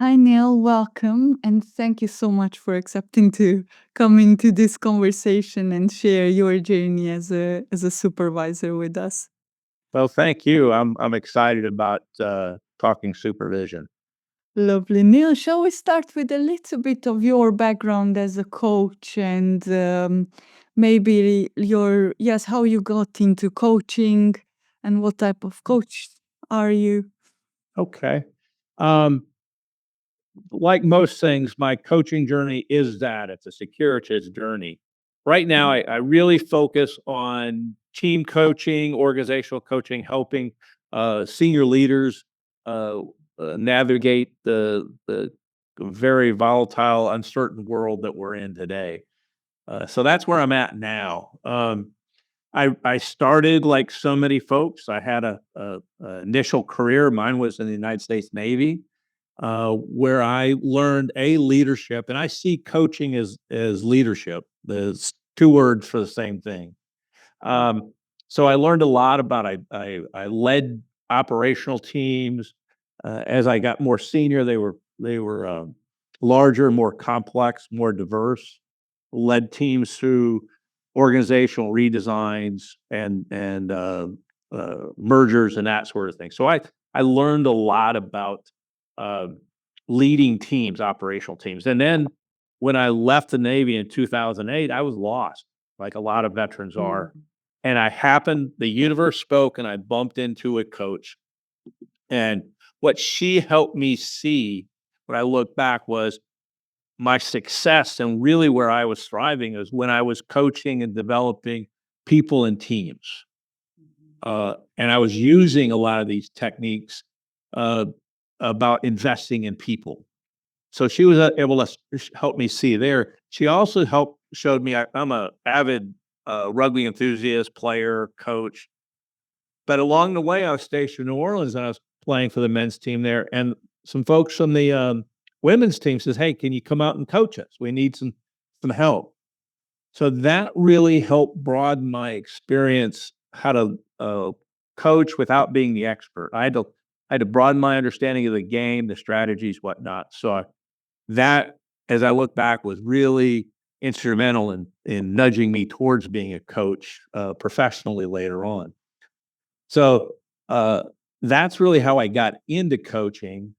Hi Neil, welcome and thank you so much for accepting to come into this conversation and share your journey as a supervisor with us. Well, thank you. I'm excited about talking supervision. Lovely. Neil, shall we start with a little bit of your background as a coach and maybe how you got into coaching and what type of coach are you? Okay. Um, like most things, my coaching journey is that it's a securitist journey. Right now, I really focus on team coaching, organizational coaching, helping senior leaders uh, navigate the very volatile, uncertain world that we're in today. So that's where I'm at now. I started like so many folks. I had a initial career. Mine was in the United States Navy, where I learned a leadership, and I see coaching as leadership. There's two words for the same thing. Um, so I learned a lot about. I led operational teams. As I got more senior, they were larger, more complex, more diverse. Led teams through organizational redesigns and mergers and that sort of thing. So I learned a lot about uh, leading teams, operational teams, and then when I left the Navy in 2008, I was lost, like a lot of veterans are. And the universe spoke, and I bumped into a coach. And what she helped me see, when I look back, was my success and really where I was thriving is when I was coaching and developing people and teams. And I was using a lot of these techniques uh, about investing in people. So she was able to help me see there. She also showed me I'm a avid rugby enthusiast, player, coach. But along the way, I was stationed in New Orleans and I was playing for the men's team there. And some folks from the women's team says, "Hey, can you come out and coach us? We need some help." So that really helped broaden my experience how to coach without being the expert. I had to broaden my understanding of the game, the strategies, whatnot. That, as I look back, was really instrumental in nudging me towards being a coach professionally later on. So uh, that's really how I got into coaching.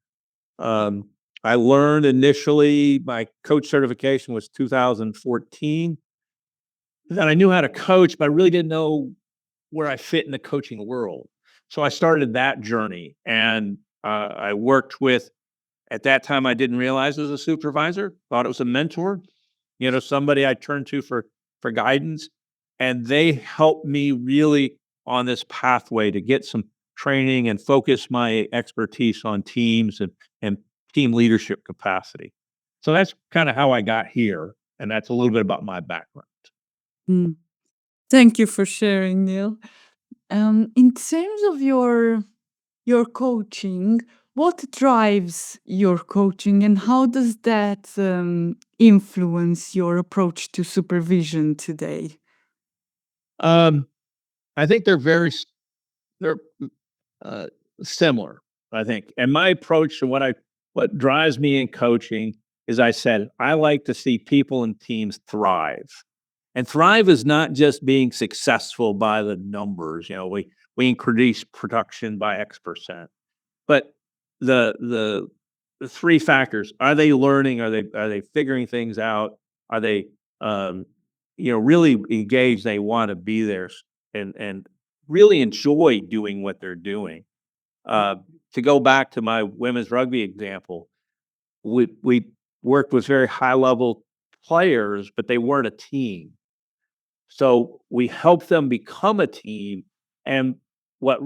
Um, I learned initially my coach certification was 2014. Then I knew how to coach, but I really didn't know where I fit in the coaching world. So I started that journey, and I worked with. At that time, I didn't realize it was a supervisor. Thought it was a mentor. Somebody I turned to for guidance, and they helped me really on this pathway to get some training and focus my expertise on teams and team leadership capacity. So that's kind of how I got here, and that's a little bit about my background. Mm. Thank you for sharing, Neil. In terms of your coaching, what drives your coaching and how does that influence your approach to supervision today? Um, I think they're uh, similar. I think, and my approach to what drives me in coaching is I said I like to see people and teams thrive, and thrive is not just being successful by the numbers. We increase production by X%, but the the three factors: are they learning? Are they figuring things out? Are they um, really engaged? They want to be there and really enjoy doing what they're doing. Uh, to go back to my women's rugby example, we worked with very high level players, but they weren't a team. So we helped them become a team. And what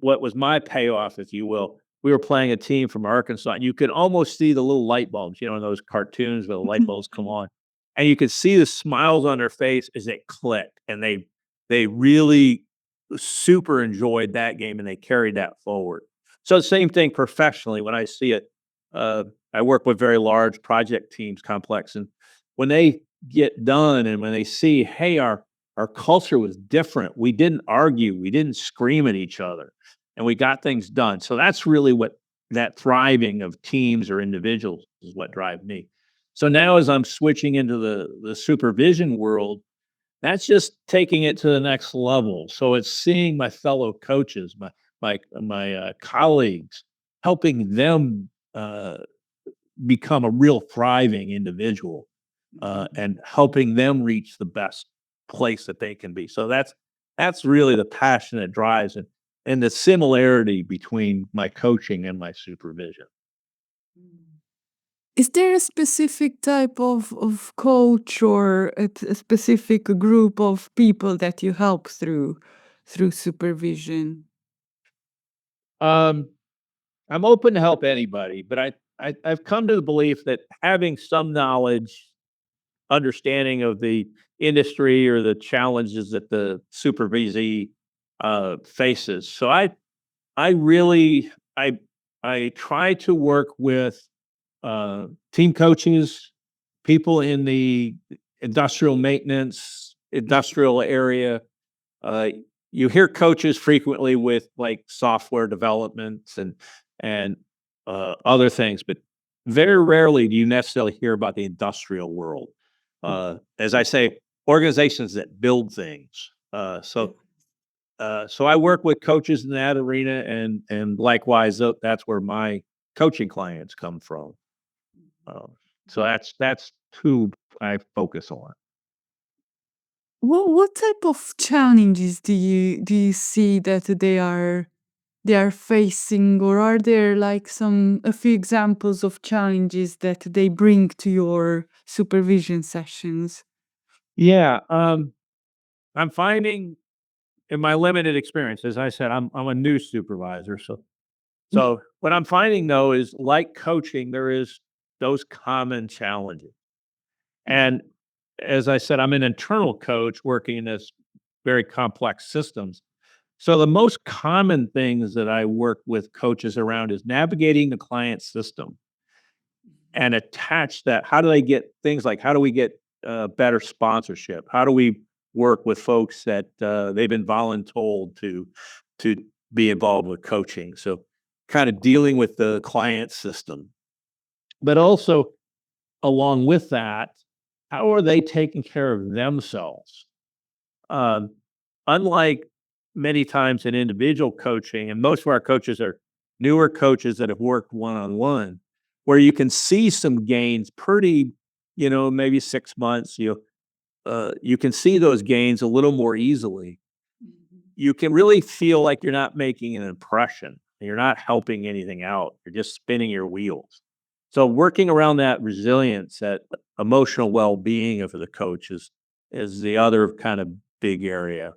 what was my payoff, if you will, we were playing a team from Arkansas, and you could almost see the little light bulbs, in those cartoons where the light bulbs come on, and you could see the smiles on their face as they clicked, and they really super enjoyed that game, and they carried that forward. So the same thing professionally when I see it. Uh, I work with very large project teams, complex, and when they get done and when they see, hey, our culture was different. We didn't argue, we didn't scream at each other, and we got things done. So that's really what that thriving of teams or individuals is what drive me. So now as I'm switching into the supervision world, that's just taking it to the next level. So it's seeing my fellow coaches, my colleagues, helping them become a real thriving individual, and helping them reach the best place that they can be. So that's really the passion that drives it, and the similarity between my coaching and my supervision. Is there a specific type of coach or a specific group of people that you help through supervision? Um, I'm open to help anybody, but I've come to the belief that having some knowledge, understanding of the industry or the challenges that the supervisee faces. So I really I try to work with team coaches, people in the industrial maintenance, industrial area. Uh, you hear coaches frequently with like software developments and other things, but very rarely do you necessarily hear about the industrial world. As I say, organizations that build things. So I work with coaches in that arena, and likewise, that's where my coaching clients come from. Um, so that's who I focus on. What type of challenges do you see that they are facing, or are there like some a few examples of challenges that they bring to your supervision sessions? Yeah, I'm finding in my limited experience, as I said, I'm a new supervisor, so what I'm finding though is like coaching, there is those common challenges. And as I said, I'm an internal coach working in this very complex systems. So the most common things that I work with coaches around is navigating the client system and attach that. How do they get things like how do we get better sponsorship? How do we work with folks that they've been voluntold to be involved with coaching? So kind of dealing with the client system, but also along with that, how are they taking care of themselves? Um, Unlike many times in individual coaching, and most of our coaches are newer coaches that have worked one on one, where you can see some gains pretty, maybe 6 months. You can see those gains a little more easily. You can really feel like you're not making an impression. You're not helping anything out. You're just spinning your wheels. So working around that resilience, that emotional well-being of the coach is the other kind of big area.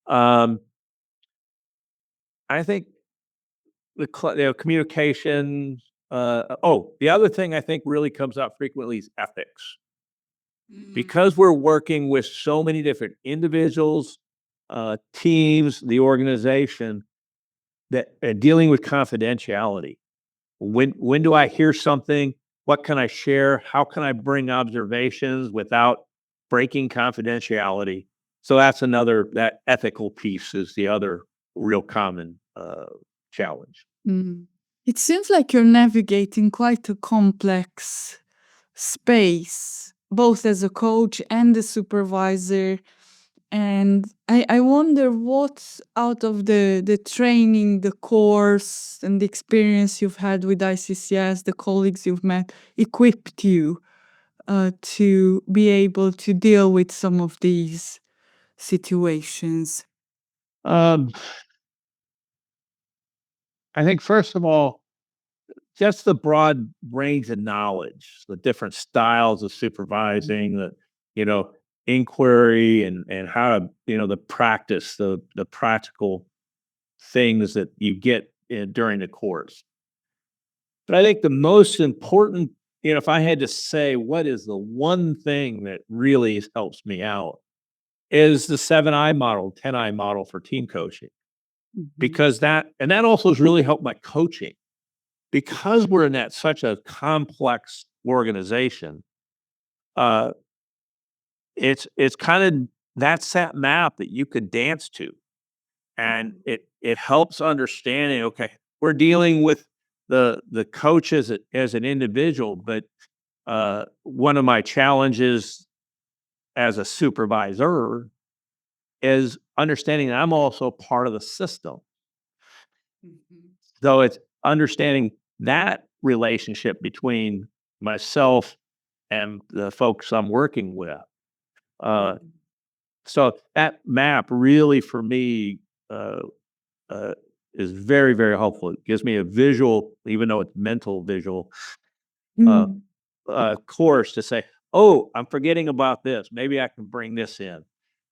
Um, I think communication. The other thing I think really comes up frequently is ethics, because we're working with so many different individuals, teams, the organization that dealing with confidentiality. When do I hear something? What can I share? How can I bring observations without breaking confidentiality? So that's another that ethical piece is the other real common challenge. Mm. It seems like you're navigating quite a complex space, both as a coach and a supervisor. And I wonder what out of the training, the course, and the experience you've had with ICCS, the colleagues you've met, equipped you to be able to deal with some of these situations. Um, I think first of all, just the broad range of knowledge, the different styles of supervising, the you know inquiry and how to the practice, the practical things that you get during the course. But I think the most important, if I had to say what is the one thing that really helps me out, is the 7I model, 10I model for team coaching, Mhm. because that also has really helped my coaching because we're in that such a complex organization. Uh, it's kind of that's that map that you could dance to, and it helps understanding. Okay, we're dealing with the coach as an individual, but one of my challenges as a supervisor is understanding that I'm also part of the system. Mhm. So it's understanding that relationship between myself and the folks I'm working with. Uh, Mhm. so that map really for me uh, uh, is very, very helpful. It gives me a visual, even though it's mental visual, uh, Mm. course to say, oh, I'm forgetting about this. Maybe I can bring this in.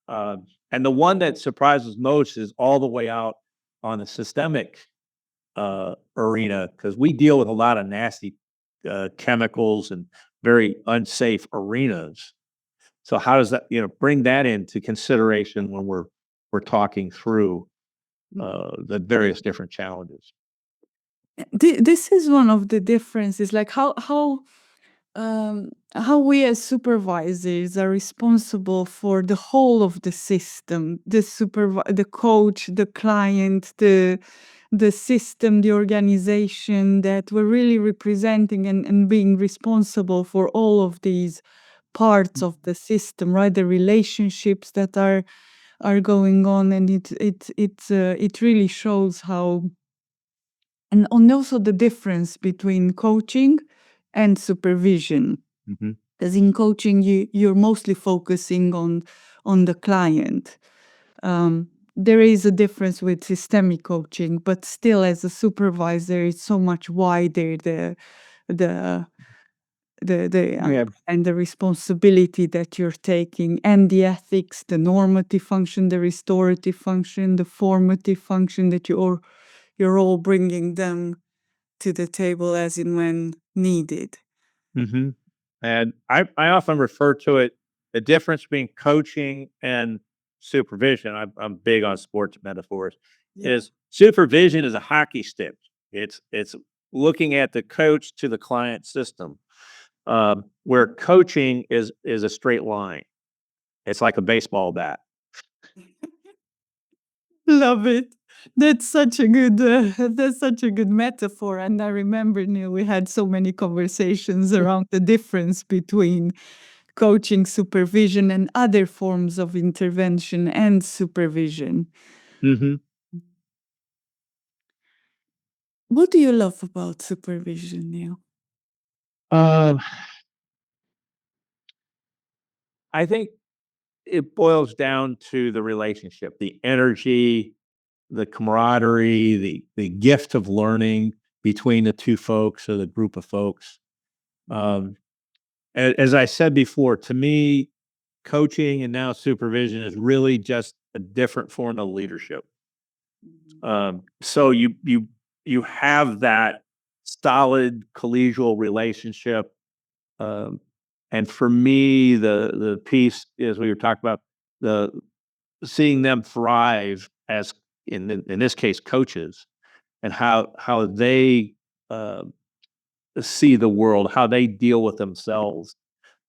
And the one that surprises most is all the way out on the systemic arena because we deal with a lot of nasty chemicals and very unsafe arenas. So how does that, bring that into consideration when we're talking through Mm. the various different challenges? This is one of the differences, like how we as supervisors are responsible for the whole of the system, the coach, the client, the system, the organization, that we're really representing and being responsible for all of these parts of the system, right? The relationships that are going on, and it really shows how, and also the difference between coaching and supervision. Hmm. Because in coaching, you're mostly focusing on the client. There is a difference with systemic coaching, but still, as a supervisor, it's so much wider, the Yeah. and the responsibility that you're taking, and the ethics, the normative function, the restorative function, the formative function, that you're all bringing them to the table as in when needed. Hmm. And I often refer to it the difference between coaching and supervision. I'm big on sports metaphors. Yeah. Is supervision is a hockey stick. It's looking at the coach to the client system, where coaching is a straight line. It's like a baseball bat. Love it. That's such a good metaphor. And I remember, Neil, we had so many conversations around the difference between coaching, supervision, and other forms of intervention and supervision. Hmm. What do you love about supervision, Neil? Um, I think it boils down to the relationship, the energy, the camaraderie, the gift of learning between the two folks or the group of folks. Um, as I said before, to me, coaching and now supervision is really just a different form of leadership. Mhm. So you have that solid collegial relationship. Um, and for me, the piece is we were talking about the seeing them thrive as in this case coaches and how they uh, see the world, how they deal with themselves,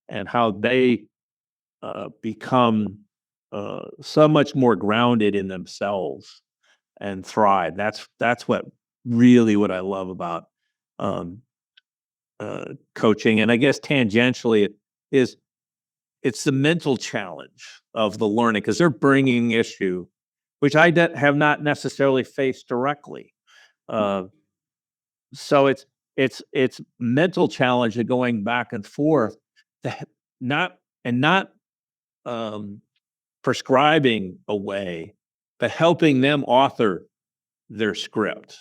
and how they become so much more grounded in themselves and thrive. That's what I love about um, coaching, and I guess tangentially it is it's the mental challenge of the learning because they're bringing issue, which have not necessarily faced directly. Uh, so it's mental challenge of going back and forth, that not um, prescribing a way, but helping them author their script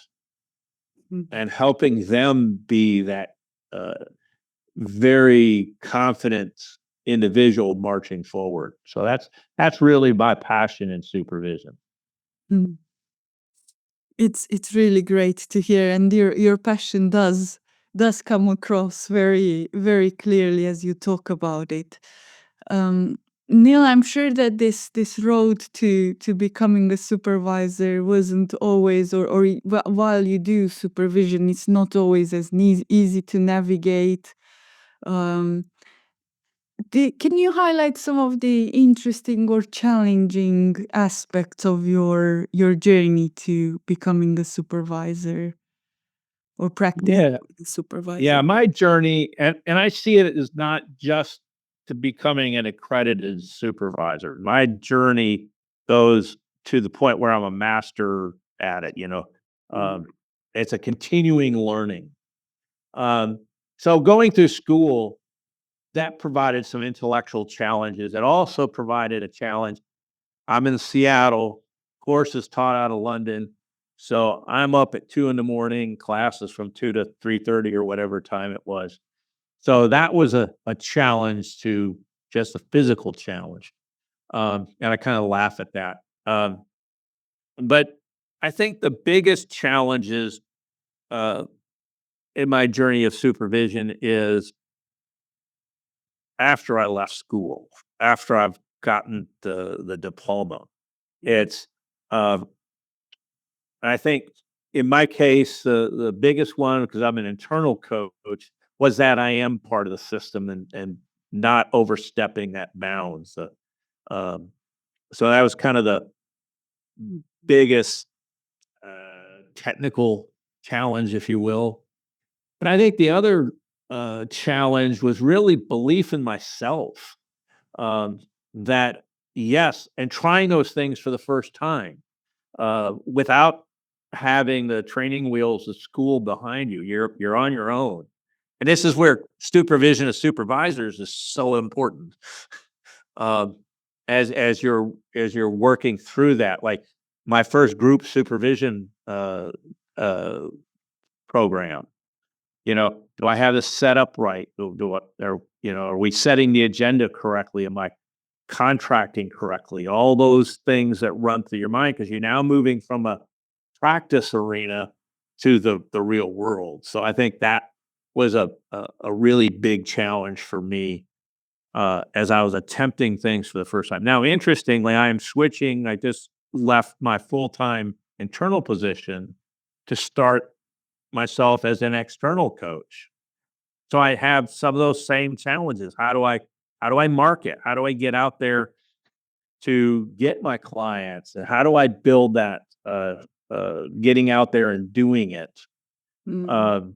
Mhm. and helping them be that uh, very confident individual marching forward. So that's really my passion in supervision. Mm. It's really great to hear, and your passion does come across very very clearly as you talk about it. Um, Neil, I'm sure that this road to becoming a supervisor wasn't always, while you do supervision, it's not always as easy to navigate. Um, can you highlight some of the interesting or challenging aspects of your journey to becoming a supervisor? or practice Yeah. as a supervisor? Yeah, my journey, and I see it as not just to becoming an accredited supervisor. My journey goes to the point where I'm a master at it, you know. Mm, Um, it's a continuing learning. Um, so going through school, that provided some intellectual challenges. It also provided a challenge. I'm in Seattle, course is taught out of London. So I'm up at 2 in the morning, classes from 2 to 3:30 or whatever time it was. So that was a challenge, to just a physical challenge. And I kind of laugh at that. But I think the biggest challenges uh, in my journey of supervision is after I left school, after I've gotten the diploma. It's um, I think in my case, the biggest one, because I'm an internal coach, was that I am part of the system and not overstepping that bounds. Um, so that was kind of the biggest technical challenge, if you will. But I think the other challenge was really belief in myself. Um, that yes, and trying those things for the first time without having the training wheels of school behind you. You're on your own, and this is where supervision of supervisors is so important. Um, as you're working through that, like my first group supervision uh, program. You know, do I have this set up right? Are we setting the agenda correctly? Am I contracting correctly? All those things that run through your mind because you're now moving from a practice arena to the real world. So I think that was a really big challenge for me as I was attempting things for the first time. Now, interestingly, I am switching. I just left my full time internal position to start myself as an external coach. So I have some of those same challenges. How do I market? How do I get out there to get my clients? And how do I build that getting out there and doing it? mm, Um,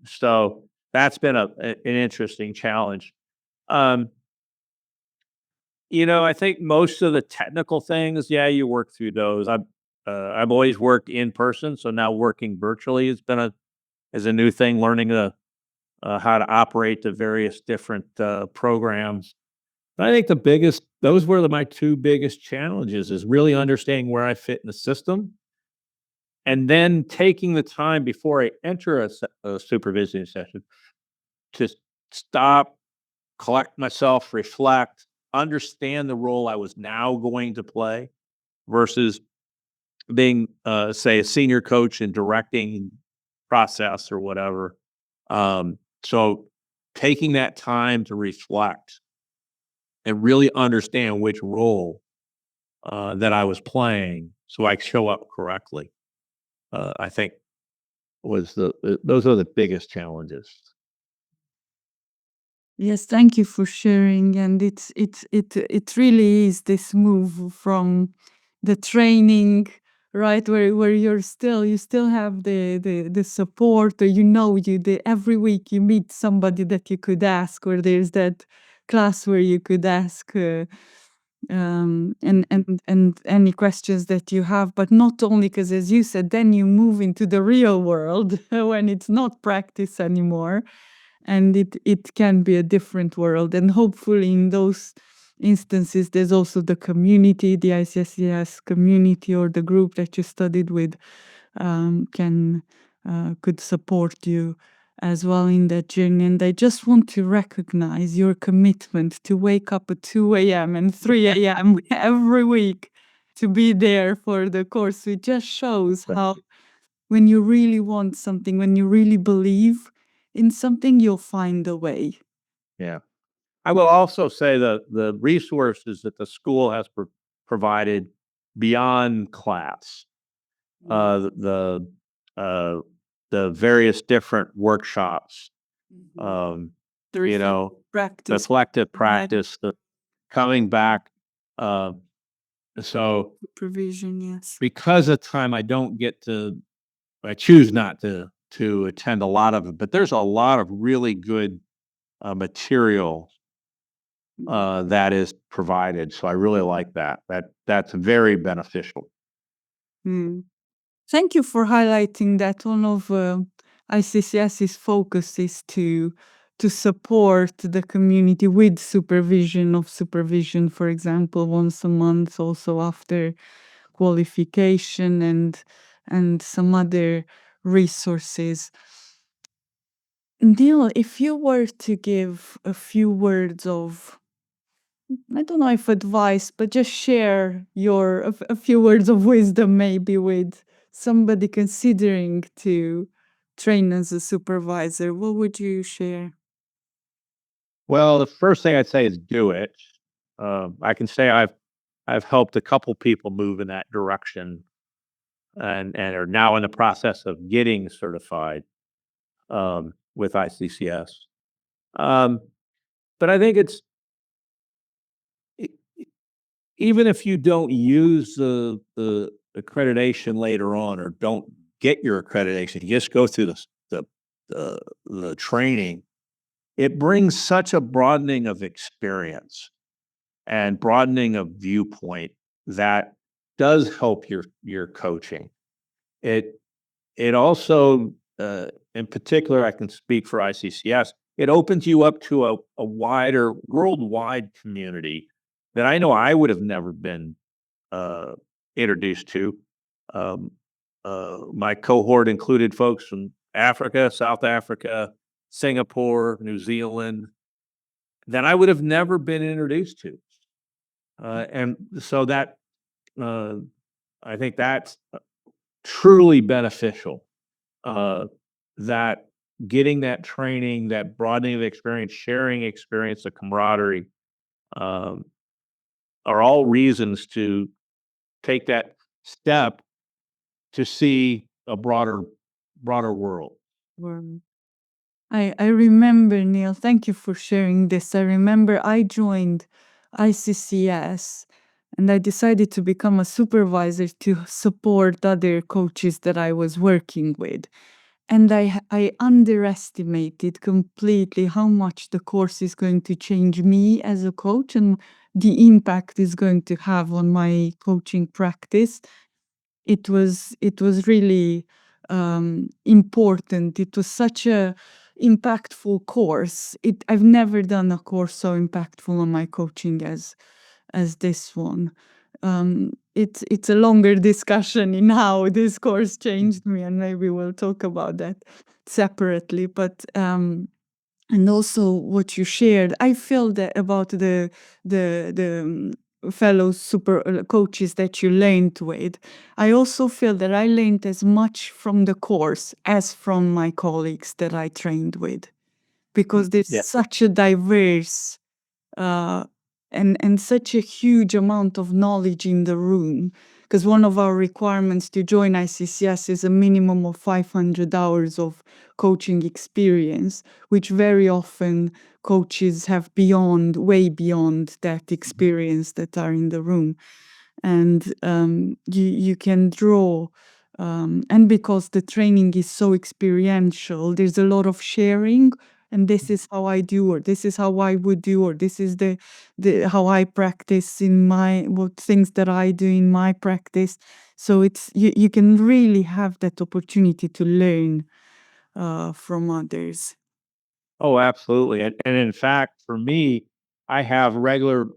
so that's been an interesting challenge. Um, I think most of the technical things, yeah, you work through those. I've always worked in person, so now working virtually has been a new thing. Learning how to operate the various different programs. I think those were my two biggest challenges: is really understanding where I fit in the system, and then taking the time before I enter a supervision session to stop, collect myself, reflect, understand the role I was now going to play versus being, say, a senior coach and directing process or whatever. So taking that time to reflect and really understand which role that I was playing so I could show up correctly, I think those are the biggest challenges. Yes, thank you for sharing. And it really is this move from the training, right, where you still have the support, or every week you meet somebody that you could ask, or there's that class where you could ask and any questions that you have. But not only, because as you said, then you move into the real world when it's not practice anymore, and it can be a different world. And hopefully in those instances there's also the community, the ICSCS community, or the group that you studied with can could support you as well in that journey. And I just want to recognize your commitment to wake up at 2 a.m. and 3 a.m. every week to be there for the course. It just shows how, when you really want something, when you really believe in something, you'll find a way. Yeah. I will also say the resources that the school has provided beyond class, Mm. the uh, the various different workshops, Mhm. um, The you reflective know, the practice, collective right? practice, the coming back. Uh, so Supervision, yes. because of time, I choose not to. to attend a lot of it, but there's a lot of really good material that is provided. So I really like that. That's very beneficial. Mm. Thank you for highlighting that one of ICCS's focus is to support the community with supervision, for example, once a month, also after qualification and some other resources. Neil, if you were to give a few words of, I don't know if advice, but just share a few words of wisdom maybe with somebody considering to train as a supervisor, what would you share? Well, the first thing I'd say is do it. I can say I've helped a couple people move in that direction, and are now in the process of getting certified with ICCS. Um, but I think it's e- even if you don't use the accreditation later on, or don't get your accreditation, you just go through the the training. It brings such a broadening of experience and broadening of viewpoint that does help your coaching. It it also, in particular, I can speak for ICCS. It opens you up to a wider worldwide community that I know I would have never been uh, introduced to. Um, my cohort included folks from Africa, South Africa, Singapore, New Zealand, that I would have never been introduced to. And so that uh, I think that's truly beneficial. Uh, that getting that training, that broadening of experience, sharing experience, the camaraderie, um, are all reasons to take that step to see a broader world. Or I remember, Neil, thank you for sharing this. I remember I joined ICCS and I decided to become a supervisor to support other coaches that I was working with. And I underestimated completely how much the course is going to change me as a coach and the impact is going to have on my coaching practice. It was really important. It was such a impactful course. I've never done a course so impactful on my coaching as this one. It's a longer discussion in how this course changed me, and maybe we'll talk about that separately. But and also what you shared, I feel that about the fellow super coaches that you learned with. I also feel that I learned as much from the course as from my colleagues that I trained with, because there's Yeah. such a diverse uh, and such a huge amount of knowledge in the room. Because one of our requirements to join ICCS is a minimum of 500 hours of coaching experience, which very often coaches have way beyond that experience that are in the room. And you can draw. And because the training is so experiential, there's a lot of sharing, and this is how I do, or this is how I would do, or this is the how I practice in my what things that I do in my practice. So you can really have that opportunity to learn from others. Oh, absolutely. And in fact, for me, I have regular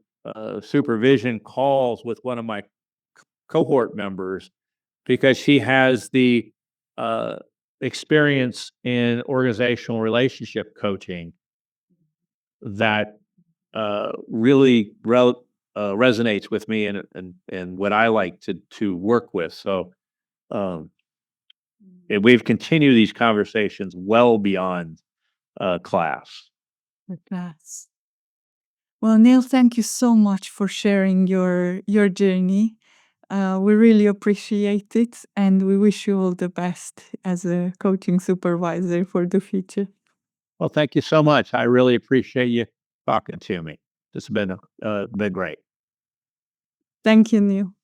supervision calls with one of my cohort members because she has the uh, experience in organizational relationship coaching that really resonates with me, and what I like to work with. So um, and we've continued these conversations well beyond class. The class. Well, Neil, thank you so much for sharing your journey. We really appreciate it, and we wish you all the best as a coaching supervisor for the future. Well, thank you so much. I really appreciate you talking to me. This has been great. Thank you, Neil.